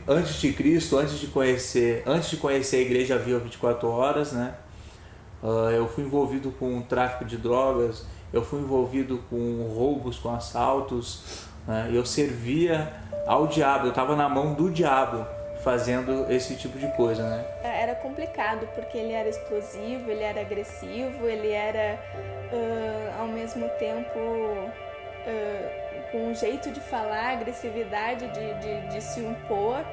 antes de Cristo, antes de conhecer a Igreja Viva 24 Horas, né? Eu fui envolvido com tráfico de drogas, eu fui envolvido com roubos, com assaltos, né? Eu servia ao diabo, eu estava na mão do diabo fazendo esse tipo de coisa, né? Era complicado porque ele era explosivo, ele era agressivo, ele era ao mesmo tempo com um jeito de falar, agressividade de se impor.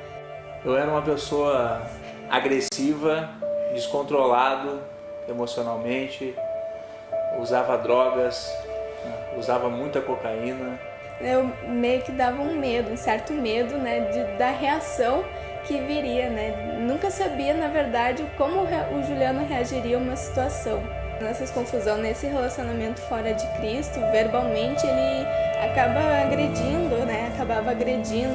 Eu era uma pessoa agressiva, descontrolado emocionalmente, usava drogas, né? Usava muita cocaína. Eu meio que dava um medo, um certo medo, né, da reação que viria, né? Nunca sabia, na verdade, como o Juliano reagiria a uma situação. Nessas confusões, nesse relacionamento fora de Cristo, verbalmente ele acabava agredindo,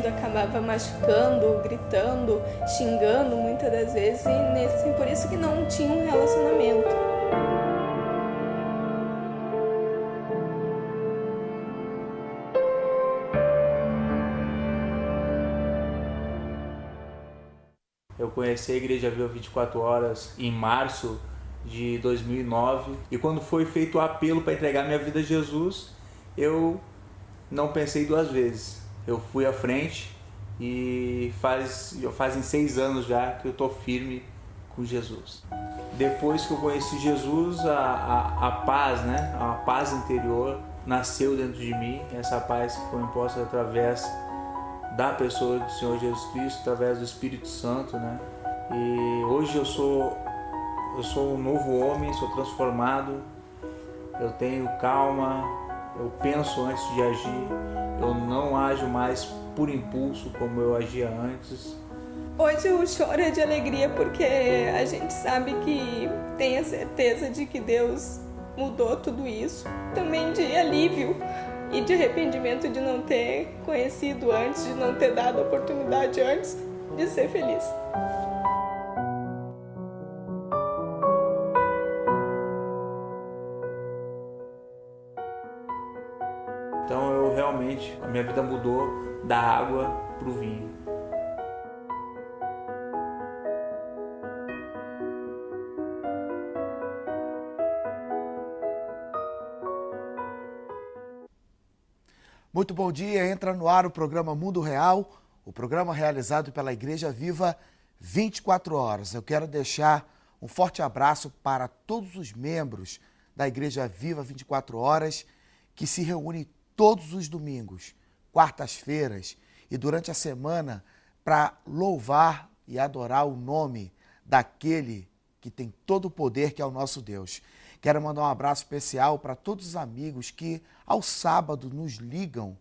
acabava machucando, gritando, xingando muitas das vezes, e por isso que não tinha um relacionamento. Eu conheci a Igreja Viva 24 Horas em março de 2009 e quando foi feito o apelo para entregar minha vida a Jesus, eu não pensei duas vezes. Eu fui à frente e fazem 6 anos já que eu estou firme com Jesus. Depois que eu conheci Jesus, a paz, né? A paz interior nasceu dentro de mim. Essa paz que foi imposta através da pessoa do Senhor Jesus Cristo, através do Espírito Santo, né? E hoje eu sou um novo homem, sou transformado, eu tenho calma, eu penso antes de agir, eu não ajo mais por impulso como eu agia antes. Hoje o choro é de alegria porque a gente sabe que tem a certeza de que Deus mudou tudo isso, também de alívio e de arrependimento de não ter conhecido antes, de não ter dado a oportunidade antes de ser feliz. Então a minha vida mudou da água para o vinho. Muito bom dia, entra no ar o programa Mundo Real, o programa realizado pela Igreja Viva 24 Horas. Eu quero deixar um forte abraço para todos os membros da Igreja Viva 24 Horas que se reúnem todos os domingos, quartas-feiras e durante a semana para louvar e adorar o nome daquele que tem todo o poder, que é o nosso Deus. Quero mandar um abraço especial para todos os amigos que ao sábado nos ligam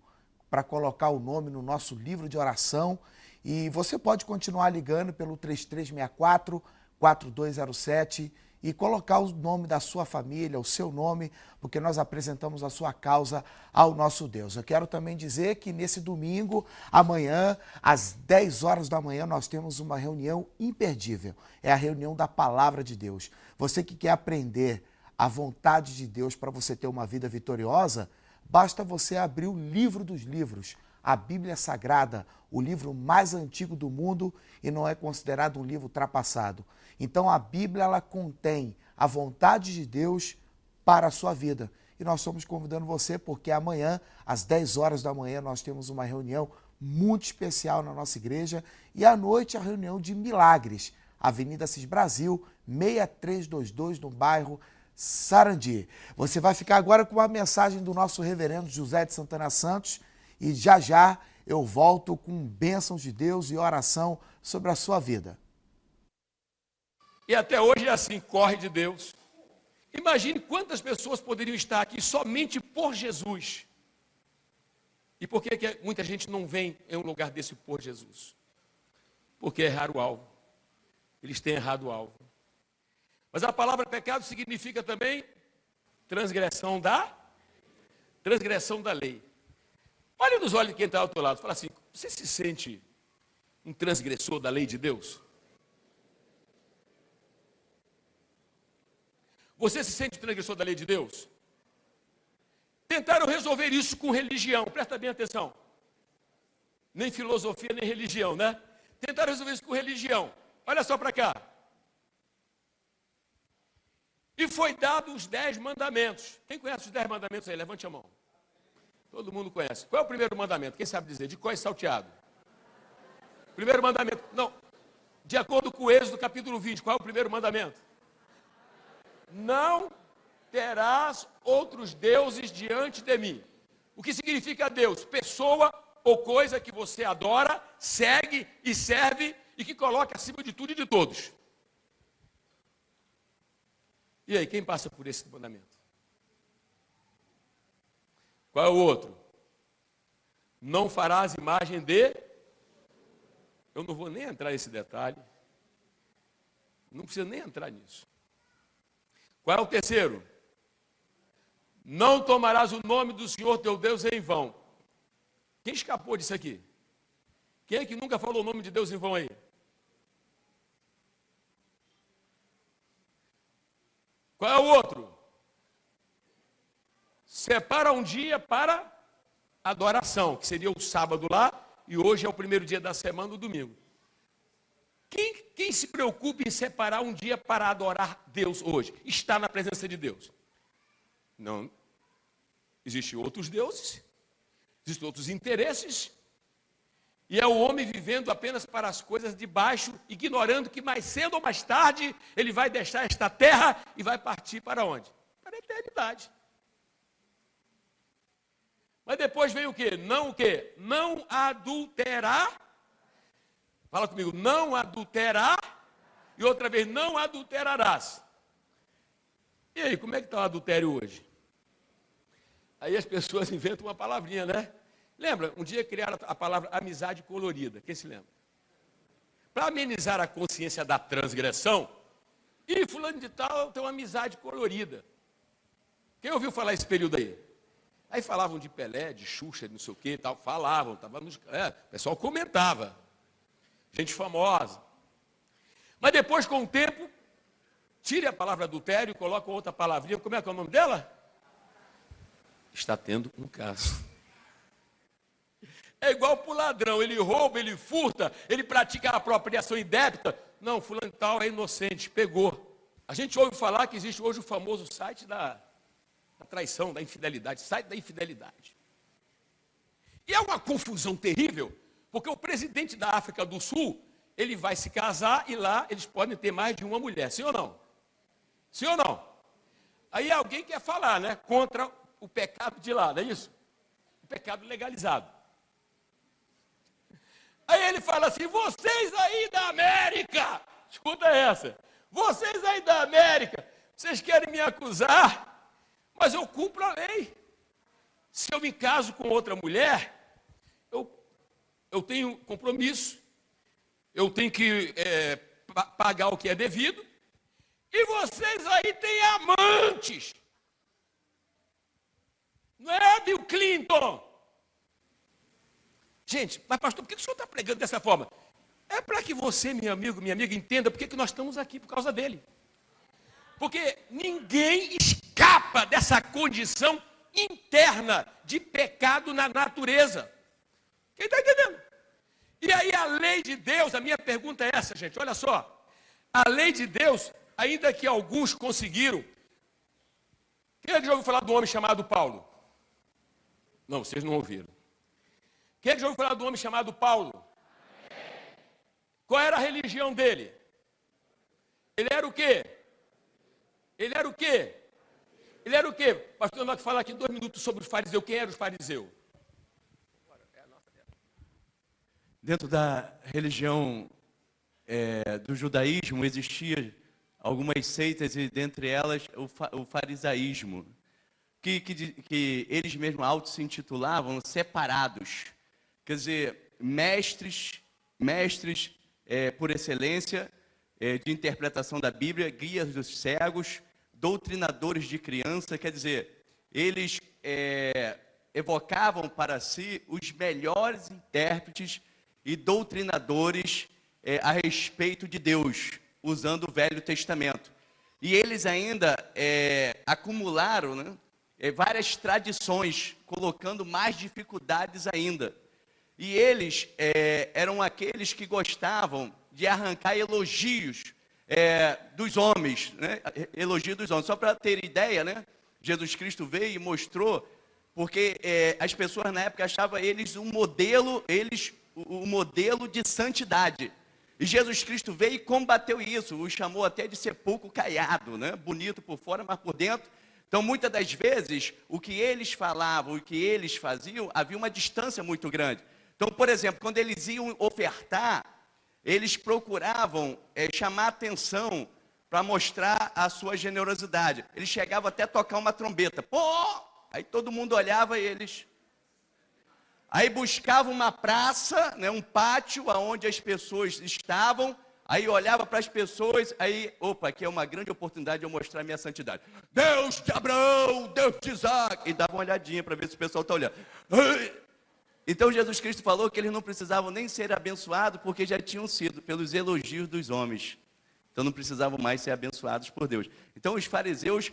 para colocar o nome no nosso livro de oração. E você pode continuar ligando pelo 3364-4207 e colocar o nome da sua família, o seu nome, porque nós apresentamos a sua causa ao nosso Deus. Eu quero também dizer que nesse domingo, amanhã, às 10 horas da manhã, nós temos uma reunião imperdível. É a reunião da Palavra de Deus. Você que quer aprender a vontade de Deus para você ter uma vida vitoriosa, basta você abrir o livro dos livros, a Bíblia Sagrada, o livro mais antigo do mundo e não é considerado um livro ultrapassado. Então a Bíblia ela contém a vontade de Deus para a sua vida. E nós estamos convidando você porque amanhã, às 10 horas da manhã, nós temos uma reunião muito especial na nossa igreja e à noite a reunião de milagres, Avenida Assis Brasil, 6322, no bairro Sarandi. Você vai ficar agora com uma mensagem do nosso reverendo José de Santana Santos e já já eu volto com bênçãos de Deus e oração sobre a sua vida. E até hoje é assim, corre de Deus. Imagine quantas pessoas poderiam estar aqui somente por Jesus. E por que muita gente não vem em um lugar desse por Jesus? Porque erraram o alvo. Eles têm errado o alvo. Mas a palavra pecado significa também transgressão da lei. Olha nos olhos de quem está ao teu lado. Fala assim, você se sente um transgressor da lei de Deus? Você se sente transgressor da lei de Deus? Tentaram resolver isso com religião. Presta bem atenção. Nem filosofia, nem religião, né? Tentaram resolver isso com religião. Olha só para cá. E foi dado os 10 mandamentos. Quem conhece os 10 mandamentos aí? Levante a mão. Todo mundo conhece. Qual é o primeiro mandamento? Quem sabe dizer? De qual é salteado? Primeiro mandamento. Não. De acordo com o Êxodo, capítulo 20, qual é o primeiro mandamento? Não terás outros deuses diante de mim. O que significa Deus? Pessoa ou coisa que você adora, segue e serve e que coloca acima de tudo e de todos. E aí, quem passa por esse mandamento? Qual é o outro? Não farás imagem de... Eu não vou nem entrar nesse detalhe. Não precisa nem entrar nisso. Qual é o terceiro? Não tomarás o nome do Senhor teu Deus em vão. Quem escapou disso aqui? Quem é que nunca falou o nome de Deus em vão aí? Qual é o outro? Separa um dia para adoração, que seria o sábado lá, e hoje é o primeiro dia da semana, o domingo. Quem se preocupa em separar um dia para adorar Deus hoje? Está na presença de Deus? Não. Existem outros deuses, existem outros interesses, e é o homem vivendo apenas para as coisas de baixo, ignorando que mais cedo ou mais tarde ele vai deixar esta terra e vai partir para onde? Para a eternidade. Mas depois vem o quê? Não o quê? Não adulterar. Fala comigo, não adulterar. E outra vez, não adulterarás. E aí, como é que está o adultério hoje? Aí as pessoas inventam uma palavrinha, né? Lembra? Um dia criaram a palavra amizade colorida. Quem se lembra? Para amenizar a consciência da transgressão, e fulano de tal tem uma amizade colorida. Quem ouviu falar esse período aí? Aí falavam de Pelé, de Xuxa, de não sei o que e tal. Falavam, o pessoal comentava. Gente famosa. Mas depois, com o tempo, tire a palavra adultério e coloque outra palavrinha. Como é que é o nome dela? Está tendo um caso. É igual para o ladrão, ele rouba, ele furta, ele pratica a apropriação indébita. Não, fulano tal é inocente, pegou. A gente ouve falar que existe hoje o famoso site da traição, da infidelidade, site da infidelidade. E é uma confusão terrível, porque o presidente da África do Sul, ele vai se casar e lá eles podem ter mais de uma mulher, sim ou não? Sim ou não? Aí alguém quer falar, né, contra o pecado de lá, não é isso? O pecado legalizado. Aí ele fala assim, vocês aí da América, escuta essa, vocês aí da América, vocês querem me acusar, mas eu cumpro a lei. Se eu me caso com outra mulher, eu tenho compromisso, eu tenho que pagar o que é devido, e vocês aí têm amantes. Não é, Bill Clinton? Gente, mas pastor, por que o senhor está pregando dessa forma? É para que você, meu amigo, minha amiga, entenda por que nós estamos aqui, por causa dele. Porque ninguém escapa dessa condição interna de pecado na natureza. Quem está entendendo? E aí a lei de Deus, a minha pergunta é essa, gente, olha só. A lei de Deus, ainda que alguns conseguiram. Quem é que já ouviu falar do homem chamado Paulo? Não, vocês não ouviram. Quem é que já ouviu falar do homem chamado Paulo? Qual era a religião dele? Ele era o quê? Ele era o quê? Ele era o quê? Pastor, nós vamos falar aqui 2 minutos sobre os fariseus. Quem eram os fariseus? Dentro da religião do judaísmo existia algumas seitas e dentre elas o farisaísmo, que eles mesmos auto se intitulavam separados. Quer dizer, mestres por excelência de interpretação da Bíblia, guias dos cegos, doutrinadores de criança, quer dizer, eles evocavam para si os melhores intérpretes e doutrinadores a respeito de Deus, usando o Velho Testamento. E eles ainda acumularam, né, várias tradições, colocando mais dificuldades ainda. E eles eram aqueles que gostavam de arrancar elogios dos homens, né? Elogio dos homens. Só para ter ideia, né? Jesus Cristo veio e mostrou, porque as pessoas na época achavam eles um modelo de santidade. E Jesus Cristo veio e combateu isso, os chamou até de sepulcro caiado, né? Bonito por fora, mas por dentro. Então, muitas das vezes, o que eles falavam, o que eles faziam, havia uma distância muito grande. Então, por exemplo, quando eles iam ofertar, eles procuravam chamar atenção para mostrar a sua generosidade. Eles chegavam até a tocar uma trombeta. Pô! Aí todo mundo olhava e eles... Aí buscavam uma praça, né, um pátio onde as pessoas estavam, aí olhava para as pessoas, aí, opa, aqui é uma grande oportunidade de eu mostrar a minha santidade. Deus de Abraão, Deus de Isaac. E dava uma olhadinha para ver se o pessoal está olhando. Então Jesus Cristo falou que eles não precisavam nem ser abençoados, porque já tinham sido pelos elogios dos homens. Então não precisavam mais ser abençoados por Deus. Então os fariseus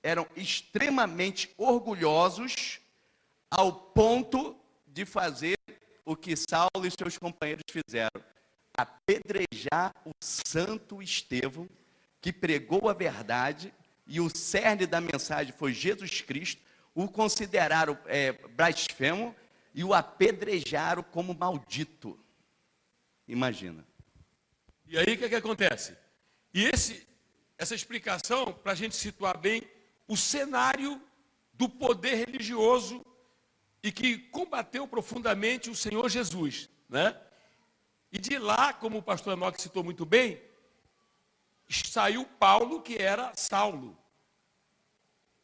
eram extremamente orgulhosos ao ponto de fazer o que Saulo e seus companheiros fizeram: apedrejar o santo Estevão, que pregou a verdade, e o cerne da mensagem foi Jesus Cristo. O consideraram blasfemo e o apedrejaram como maldito. Imagina. E aí o que acontece? E essa explicação, para a gente situar bem o cenário do poder religioso e que combateu profundamente o Senhor Jesus, né? E de lá, como o pastor Enoque citou muito bem, saiu Paulo, que era Saulo.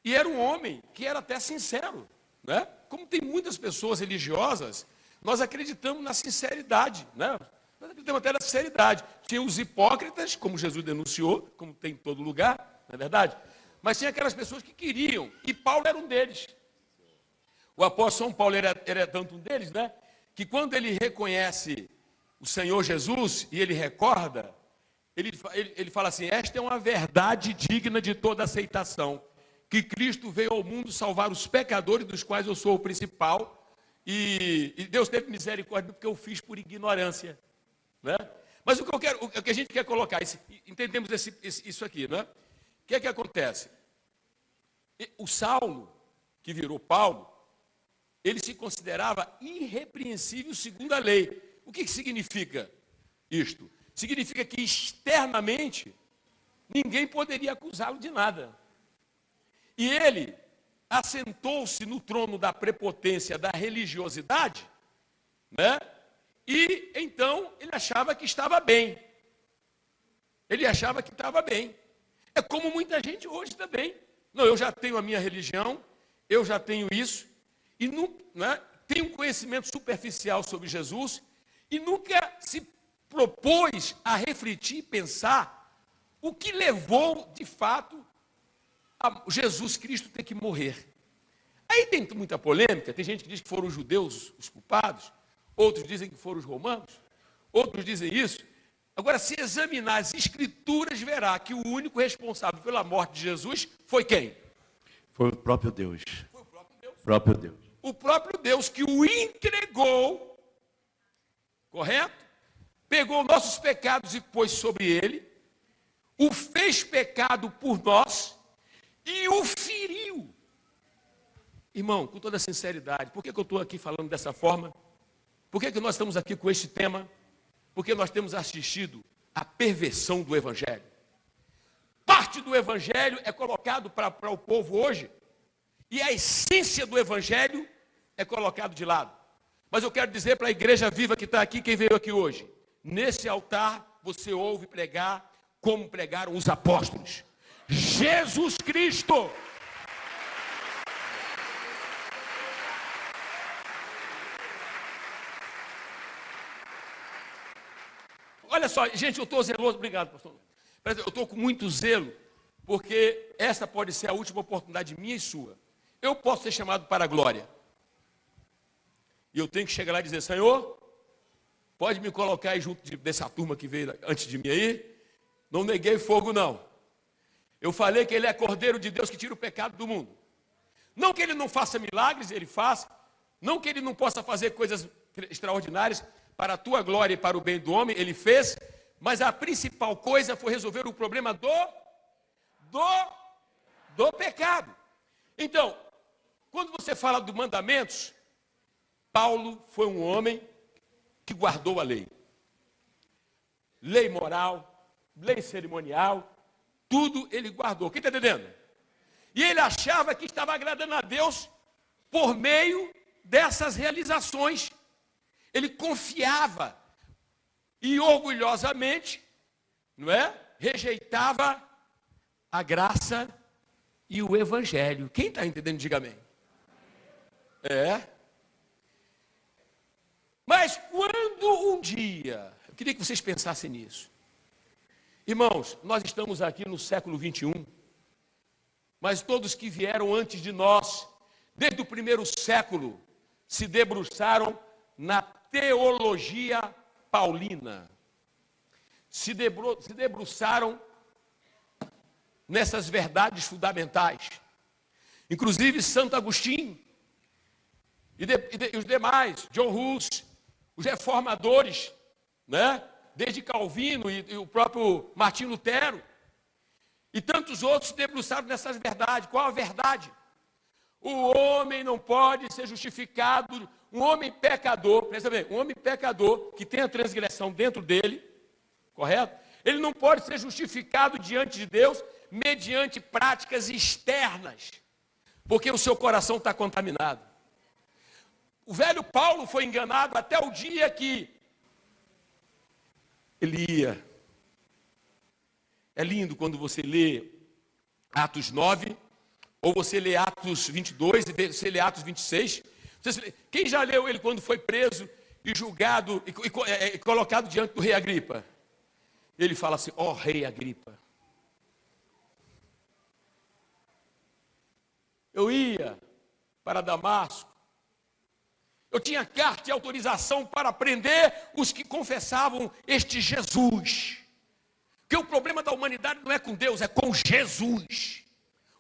E era um homem que era até sincero, né? Como tem muitas pessoas religiosas, nós acreditamos na sinceridade, né? Nós acreditamos até na sinceridade. Tinha os hipócritas, como Jesus denunciou, como tem em todo lugar, não é verdade? Mas tinha aquelas pessoas que queriam, e Paulo era um deles. O apóstolo São Paulo era tanto um deles, né? Que quando ele reconhece o Senhor Jesus e ele recorda, ele fala assim: esta é uma verdade digna de toda aceitação, que Cristo veio ao mundo salvar os pecadores, dos quais eu sou o principal, e Deus teve misericórdia porque eu fiz por ignorância, né? Mas o que a gente quer colocar, entendemos isso aqui, né? O que é que acontece? O Saulo, que virou Paulo, ele se considerava irrepreensível segundo a lei. O que significa isto? Significa que externamente ninguém poderia acusá-lo de nada. E ele assentou-se no trono da prepotência, da religiosidade, né? E então ele achava que estava bem. Ele achava que estava bem. É como muita gente hoje também. Não, eu já tenho a minha religião, eu já tenho isso, e não, né, tem um conhecimento superficial sobre Jesus, e nunca se propôs a refletir e pensar o que levou, de fato, a Jesus Cristo ter que morrer. Aí tem muita polêmica, tem gente que diz que foram os judeus os culpados, outros dizem que foram os romanos, outros dizem isso. Agora, se examinar as escrituras, verá que o único responsável pela morte de Jesus foi quem? Foi o próprio Deus. Foi o próprio Deus. Próprio Deus. O próprio Deus que o entregou, correto? Pegou nossos pecados e pôs sobre ele, o fez pecado por nós e o feriu. Irmão, com toda sinceridade, por que eu estou aqui falando dessa forma? Por que nós estamos aqui com este tema? Porque nós temos assistido à perversão do Evangelho. Parte do Evangelho é colocado para o povo hoje, e a essência do Evangelho é colocado de lado. Mas eu quero dizer para a igreja viva que está aqui, quem veio aqui hoje, nesse altar você ouve pregar como pregaram os apóstolos. Jesus Cristo. Olha só, gente, eu estou zeloso, obrigado, pastor. Eu estou com muito zelo, porque essa pode ser a última oportunidade minha e sua. Eu posso ser chamado para a glória. E eu tenho que chegar lá e dizer: Senhor, pode me colocar aí junto dessa turma que veio antes de mim aí? Não neguei fogo, não. Eu falei que Ele é Cordeiro de Deus que tira o pecado do mundo. Não que Ele não faça milagres, Ele faz. Não que Ele não possa fazer coisas extraordinárias para a tua glória e para o bem do homem, ele fez, mas a principal coisa foi resolver o problema do pecado. Então, quando você fala dos mandamentos, Paulo foi um homem que guardou a lei. Lei moral, lei cerimonial, tudo ele guardou. Quem está entendendo? E ele achava que estava agradando a Deus por meio dessas realizações. Ele confiava e orgulhosamente, não é? Rejeitava a graça e o evangelho. Quem está entendendo, diga amém. Mas quando um dia, eu queria que vocês pensassem nisso. Irmãos, nós estamos aqui no século 21, mas todos que vieram antes de nós, desde o primeiro século, se debruçaram na teologia paulina. Se debruçaram nessas verdades fundamentais. Inclusive Santo Agostinho e os demais, John Hus, os reformadores, né? Desde Calvino e o próprio Martim Lutero, e tantos outros se debruçaram nessas verdades. Qual a verdade? O homem não pode ser justificado, um homem pecador, presta bem, um homem pecador que tem a transgressão dentro dele, correto? Ele não pode ser justificado diante de Deus mediante práticas externas, porque o seu coração está contaminado. O velho Paulo foi enganado até o dia que ele ia. É lindo quando você lê Atos 9, ou você lê Atos 22, e você lê Atos 26. Quem já leu ele quando foi preso e julgado e colocado diante do rei Agripa? Ele fala assim: ó rei Agripa, eu ia para Damasco, eu tinha carta e autorização para prender os que confessavam este Jesus. Porque o problema da humanidade não é com Deus, é com Jesus.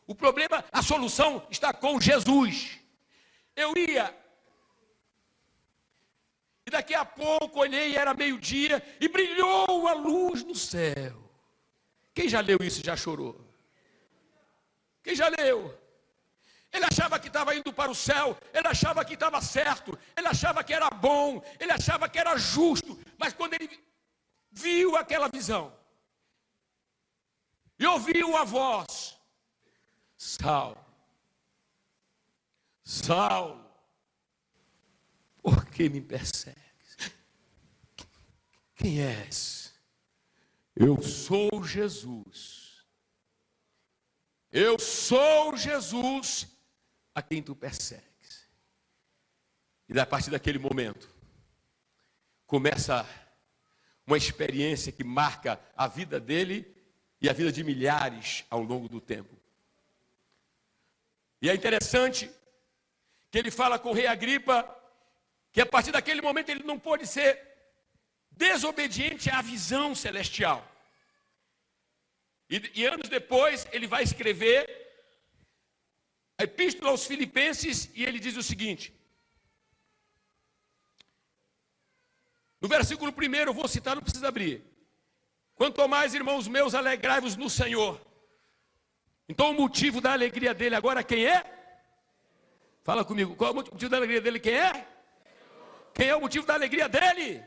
O problema, a solução está com Jesus. Eu ia, e daqui a pouco olhei e era meio-dia, e brilhou a luz no céu. Quem já leu isso e já chorou? Quem já leu? Ele achava que estava indo para o céu, ele achava que estava certo, ele achava que era bom, ele achava que era justo, mas quando ele viu aquela visão, e ouviu a voz: Saulo, Saulo, por que me persegues? Quem és? Eu sou Jesus. Eu sou Jesus a quem tu persegues. E a partir daquele momento, começa uma experiência que marca a vida dele e a vida de milhares ao longo do tempo. E é interessante que ele fala com o rei Agripa que a partir daquele momento ele não pôde ser desobediente à visão celestial. E anos depois ele vai escrever a Epístola aos Filipenses e ele diz o seguinte, no versículo 1, eu vou citar, não precisa abrir: quanto ao mais, irmãos meus, alegrai-vos no Senhor. Então o motivo da alegria dele agora quem é? Fala comigo, qual é o motivo da alegria dele? Quem é? Quem é o motivo da alegria dele?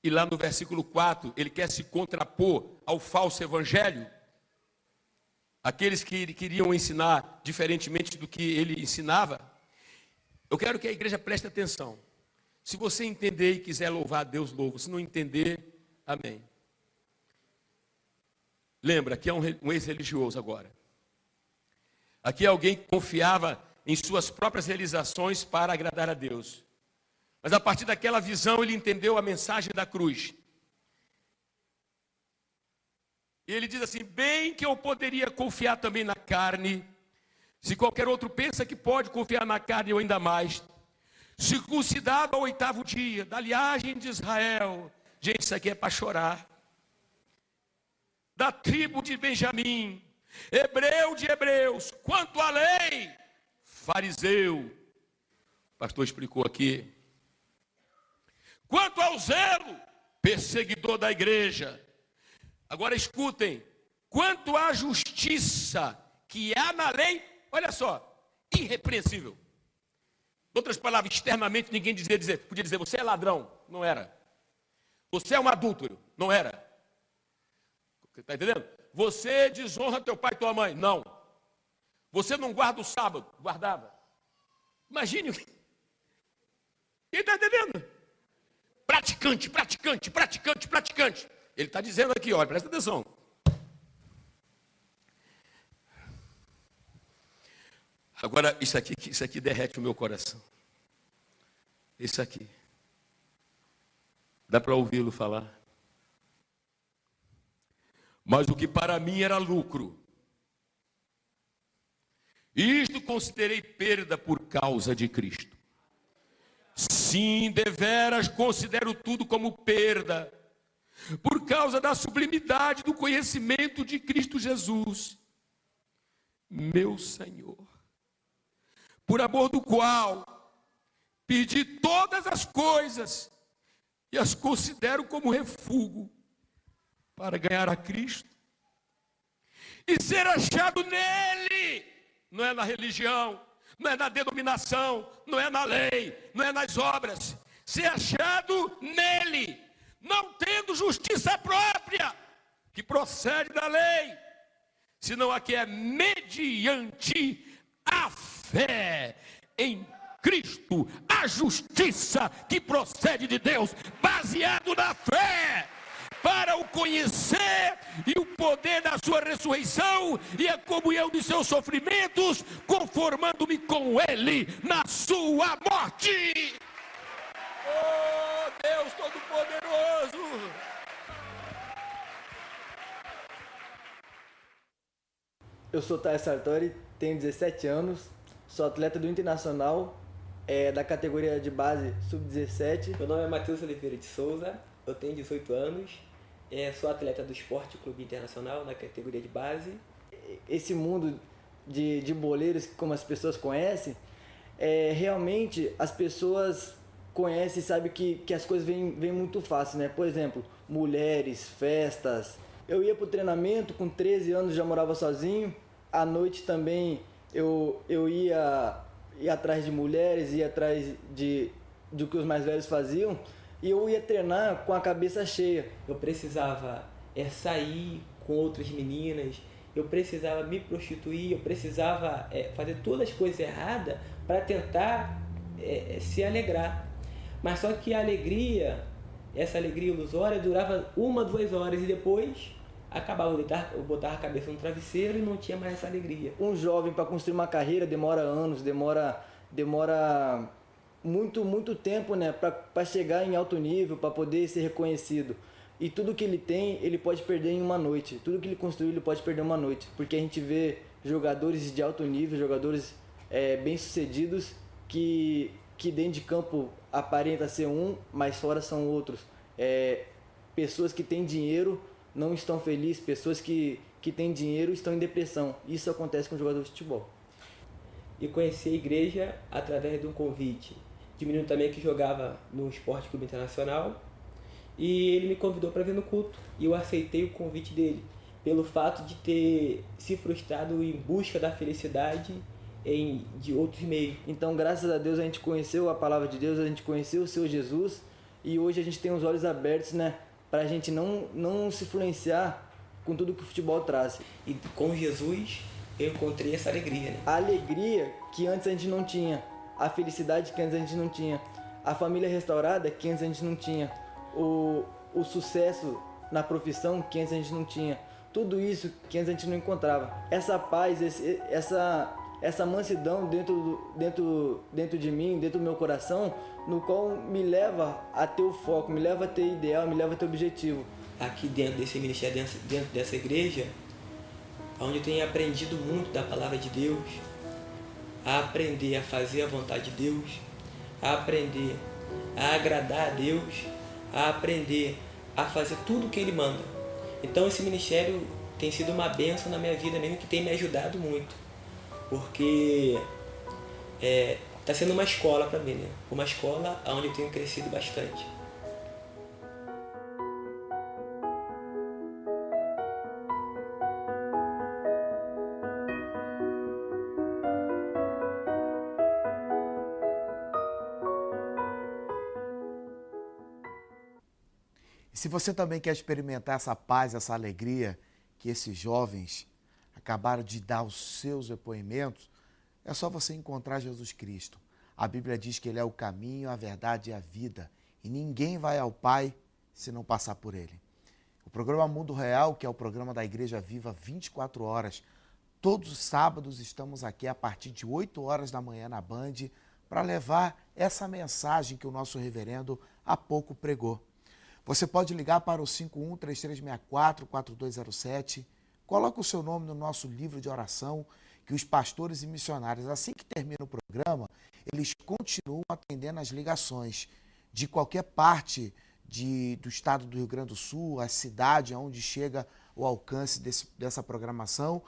E lá no versículo 4, ele quer se contrapor ao falso evangelho, aqueles que queriam ensinar diferentemente do que ele ensinava. Eu quero que a igreja preste atenção. Se você entender e quiser louvar a Deus, louva. Se não entender, amém. Lembra, aqui é um ex-religioso agora. Aqui é alguém que confiava em suas próprias realizações para agradar a Deus. Mas a partir daquela visão ele entendeu a mensagem da cruz. E ele diz assim: bem que eu poderia confiar também na carne, se qualquer outro pensa que pode confiar na carne, eu ainda mais. Circuncidado ao 8º dia, da linhagem de Israel. Gente, isso aqui é para chorar. Da tribo de Benjamim, hebreu de hebreus, quanto à lei, fariseu, pastor explicou aqui. Quanto ao zelo, perseguidor da igreja. Agora escutem, quanto à justiça que há na lei, olha só, irrepreensível. Em outras palavras, externamente ninguém podia dizer, você é ladrão, não era. Você é um adúltero, não era. Está entendendo? Você desonra teu pai e tua mãe, não. Você não guarda o sábado, guardava. Imagine, quem está entendendo? Praticante, praticante, praticante, praticante. Ele está dizendo aqui, olha, presta atenção. Agora, isso aqui derrete o meu coração. Isso aqui. Dá para ouvi-lo falar? Mas o que para mim era lucro, isto considerei perda por causa de Cristo. Sim, deveras considero tudo como perda, por causa da sublimidade do conhecimento de Cristo Jesus, meu Senhor, por amor do qual perdi todas as coisas e as considero como refúgio para ganhar a Cristo e ser achado nele. Não é na religião, não é na denominação, não é na lei, não é nas obras. Ser achado nele, não tendo justiça própria, que procede da lei, senão a que é mediante a fé em Cristo, a justiça que procede de Deus, baseado na fé, para o conhecer e o poder da sua ressurreição e a comunhão de seus sofrimentos, conformando-me com ele na sua morte. Oh, Deus Todo-Poderoso! Eu sou Thais Sartori, tenho 17 anos, sou atleta do Internacional, da categoria de base sub-17. Meu nome é Matheus Oliveira de Souza, eu tenho 18 anos, sou atleta do Esporte Clube Internacional na categoria de base. Esse mundo de boleiros, como as pessoas conhecem, realmente as pessoas conhecem e sabem que as coisas vêm muito fácil, né? Por exemplo, mulheres, festas. Eu ia para o treinamento, com 13 anos já morava sozinho. À noite também eu ia atrás de mulheres, ia atrás do que os mais velhos faziam. E eu ia treinar com a cabeça cheia. Eu precisava sair com outras meninas, eu precisava me prostituir, eu precisava fazer todas as coisas erradas para tentar se alegrar. Mas só que a alegria, essa alegria ilusória, durava 1, 2 horas e depois acabava. Eu botava a cabeça no travesseiro e não tinha mais essa alegria. Um jovem, para construir uma carreira, demora anos, demora muito tempo, né, para chegar em alto nível, para poder ser reconhecido. E tudo que ele tem, ele pode perder em uma noite. Tudo que ele construiu, ele pode perder em uma noite. Porque a gente vê jogadores de alto nível, jogadores bem-sucedidos, que dentro de campo aparenta ser um, mas fora são outros. Pessoas que têm dinheiro não estão felizes, pessoas que têm dinheiro estão em depressão. Isso acontece com jogadores de futebol. E conheci a igreja através de um convite de um menino também que jogava no Esporte Clube Internacional, e ele me convidou para vir no culto, e eu aceitei o convite dele, pelo fato de ter se frustrado em busca da felicidade de outros meios. Então, graças a Deus, a gente conheceu a palavra de Deus, a gente conheceu o Seu Jesus, e hoje a gente tem os olhos abertos, né, para a gente não se influenciar com tudo que o futebol traz. E com Jesus eu encontrei essa alegria, né? A alegria que antes a gente não tinha, a felicidade que antes a gente não tinha, a família restaurada que antes a gente não tinha, o sucesso na profissão que antes a gente não tinha, tudo isso que antes a gente não encontrava. Essa paz, essa mansidão dentro de mim, dentro do meu coração, no qual me leva a ter o foco, me leva a ter ideal, me leva a ter objetivo. Aqui dentro desse ministério, dentro dessa igreja, onde eu tenho aprendido muito da palavra de Deus, a aprender a fazer a vontade de Deus, a aprender a agradar a Deus, a aprender a fazer tudo o que Ele manda. Então esse ministério tem sido uma bênção na minha vida mesmo, que tem me ajudado muito, porque está sendo uma escola para mim, né? Uma escola onde eu tenho crescido bastante. E se você também quer experimentar essa paz, essa alegria que esses jovens acabaram de dar os seus depoimentos, é só você encontrar Jesus Cristo. A Bíblia diz que Ele é o caminho, a verdade e a vida. E ninguém vai ao Pai se não passar por Ele. O programa Mundo Real, que é o programa da Igreja Viva 24 horas, todos os sábados estamos aqui a partir de 8 horas da manhã na Band para levar essa mensagem que o nosso reverendo há pouco pregou. Você pode ligar para o 51-3364-4207, coloca o seu nome no nosso livro de oração, que os pastores e missionários, assim que termina o programa, eles continuam atendendo as ligações de qualquer parte do estado do Rio Grande do Sul, a cidade onde chega o alcance dessa programação.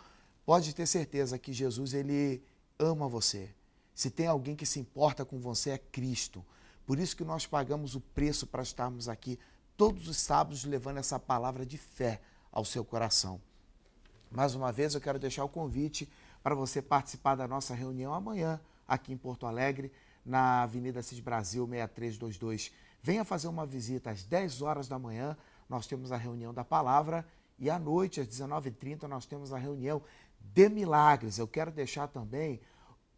Pode ter certeza que Jesus, ele ama você. Se tem alguém que se importa com você, é Cristo. Por isso que nós pagamos o preço para estarmos aqui todos os sábados levando essa palavra de fé ao seu coração. Mais uma vez eu quero deixar o convite para você participar da nossa reunião amanhã aqui em Porto Alegre, na Avenida Assis Brasil 6322. Venha fazer uma visita às 10 horas da manhã, nós temos a reunião da palavra e à noite às 19h30 nós temos a reunião de milagres. Eu quero deixar também,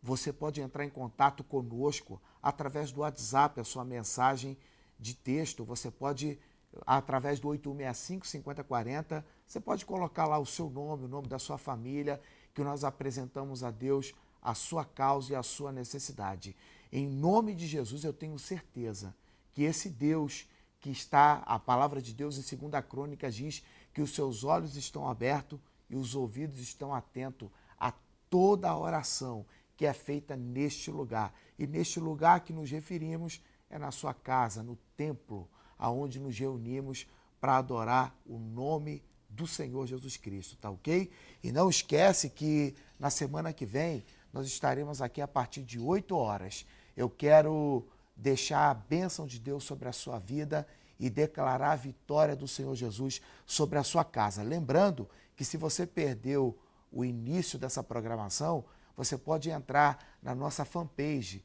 você pode entrar em contato conosco através do WhatsApp, a sua mensagem de texto, você pode, através do 8165-5040, você pode colocar lá o seu nome, o nome da sua família, que nós apresentamos a Deus a sua causa e a sua necessidade. Em nome de Jesus, eu tenho certeza que esse Deus que está, a palavra de Deus em 2 Crônicas diz que os seus olhos estão abertos e os ouvidos estão atentos a toda a oração que é feita neste lugar. E neste lugar que nos referimos é na sua casa, no templo, aonde nos reunimos para adorar o nome do Senhor Jesus Cristo, tá ok? E não esquece que na semana que vem nós estaremos aqui a partir de 8 horas. Eu quero deixar a bênção de Deus sobre a sua vida e declarar a vitória do Senhor Jesus sobre a sua casa. Lembrando que se você perdeu o início dessa programação, você pode entrar na nossa fanpage,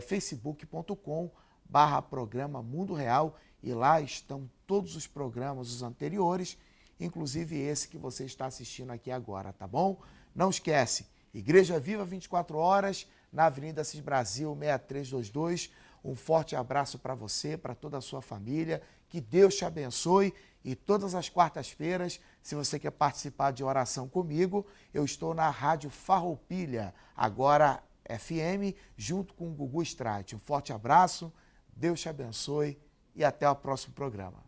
facebook.com/programa Mundo Real, e lá estão todos os programas, os anteriores, inclusive esse que você está assistindo aqui agora, tá bom? Não esquece, Igreja Viva 24 horas, na Avenida Assis Brasil 6322. Um forte abraço para você, para toda a sua família, que Deus te abençoe. E todas as quartas-feiras, se você quer participar de oração comigo, eu estou na Rádio Farroupilha, agora FM, junto com o Gugu Streit. Um forte abraço, Deus te abençoe e até o próximo programa.